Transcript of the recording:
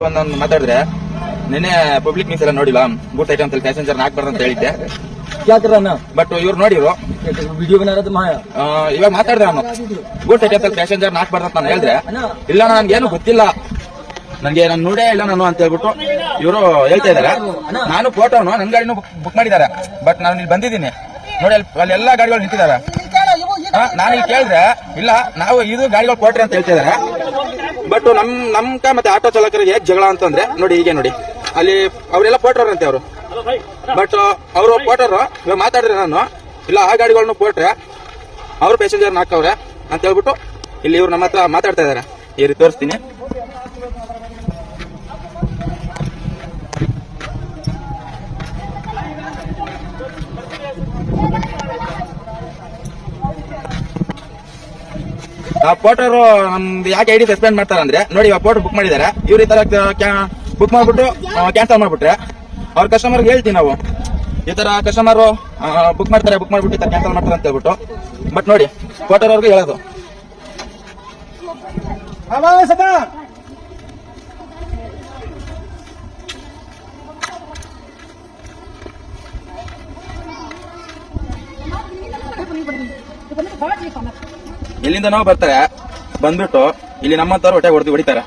ಒಂದೊಂದು ಮಾತಾಡಿದ್ರೆ ನಿನ್ನೆ ಪಬ್ಲಿಕ್ ನ್ಯೂಸ್ ಎಲ್ಲ ನೋಡಿಲ್ಲ ಗೂಡ್ಸ್ ಐಟಮ್ಸ್ ಅಲ್ಲಿ ಪ್ಯಾಸೆಂಜರ್ ಹಾಕ್ಬಾರ್ದು ಅಂತ ಹೇಳಿದ್ದೆ. क्या कर रहा ना ಬಟ್ ಇವ್ರು ನೋಡಿರು वीडियो बना रहा था माया ಇವಾಗ ಮಾತಾಡಿದ್ರೆ ನಾನು ಗೂಡ್ಸ್ ಐಟಮ್ಸ್ ಅಲ್ಲಿ ಪ್ಯಾಸೆಂಜರ್ ಹಾಕ್ಬಾರ್ದು ಅಂತ ನಾನು ಹೇಳಿದ್ರೆ ಇಲ್ಲ ನನ್ಗೇನು ಗೊತ್ತಿಲ್ಲ ನನ್ಗೆ ನಾನು ನೋಡೇ ಇಲ್ಲ ನಾನು ಅಂತ ಹೇಳ್ಬಿಟ್ಟು ಇವರು ಹೇಳ್ತಾ ಇದಾರೆ. ನಾನು ಫೋಟೋನು ನನ್ ಗಾಡಿನೂ ಬುಕ್ ಮಾಡಿದ್ದಾರೆ. ಬಟ್ ನಾನು ಇಲ್ಲಿ ಬಂದಿದ್ದೀನಿ ನೋಡಿ ಅಲ್ಲಿ ಎಲ್ಲಾ ಗಾಡಿಗಳು ನಿಂತಿದ್ದಾರೆ. ನಾನು ಇಲ್ಲಿ ಕೇಳಿದ್ರೆ ಇಲ್ಲ ನಾವು ಇದು ಗಾಡಿಗಳು ಕೊಟ್ರಿ ಅಂತ ಹೇಳ್ತಾ ಇದಾರೆ. ಬಟ್ ನಮ್ಕ ಮತ್ತೆ ಆಟೋ ಚಾಲಕರಿಗೆ ಹೇಗ್ ಜಗಳ ಅಂತಂದ್ರೆ ನೋಡಿ ಹೀಗೆ ನೋಡಿ ಅಲ್ಲಿ ಅವರೆಲ್ಲ ಕೊಟ್ರಂತೆ ಅವರು. ಬಟ್ ಅವರು ಕೊಟ್ಟರು ಇವಾಗ ಮಾತಾಡಿದ್ರೆ ನಾನು ಇಲ್ಲ ಆ ಗಾಡಿಗಳನ್ನ ಕೊಟ್ರೆ ಅವ್ರು ಪ್ಯಾಸೆಂಜರ್ ಹಾಕವ್ರೆ ಅಂತ ಹೇಳ್ಬಿಟ್ಟು ಇಲ್ಲಿ ಇವ್ರು ನಮ್ಮ ಹತ್ರ ಮಾತಾಡ್ತಾ ಇದಾರೆ. ಈ ರೀತಿ ತೋರಿಸ್ತೀನಿ. ಆ ಪೋಟರು ನಮ್ದು ಯಾಕೆ ಐಡಿ ಸಸ್ಪೆಂಡ್ ಮಾಡ್ತಾರಂದ್ರೆ ನೋಡಿ ಇವಾಗ ಪೋಟರ್ ಬುಕ್ ಮಾಡಿದ್ದಾರೆ. ಇವ್ರು ಈ ತರ ಬುಕ್ ಮಾಡ್ಬಿಟ್ಟು ಕ್ಯಾನ್ಸಲ್ ಮಾಡ್ಬಿಟ್ರೆ ಅವ್ರ ಕಸ್ಟಮರ್ಗೆ ಹೇಳ್ತೀವಿ ನಾವು ಈ ತರ ಕಸ್ಟಮರ್ ಬುಕ್ ಮಾಡ್ತಾರೆ ಬುಕ್ ಮಾಡ್ಬಿಟ್ಟು ಈ ತರ ಕ್ಯಾನ್ಸಲ್ ಮಾಡ್ತಾರೆ ಅಂತ ಹೇಳ್ಬಿಟ್ಟು. ಬಟ್ ನೋಡಿ ಪೋಟರ್ ಅವ್ರಿಗೆ ಹೇಳೋದು ಎಲ್ಲಿಂದ ನಾವು ಬರ್ತಾರೆ ಬಂದ್ಬಿಟ್ಟು ಇಲ್ಲಿ ನಮ್ಮಂತವ್ರು ಹೊಟ್ಟೆ ಹೊಡಿತಾರೆ.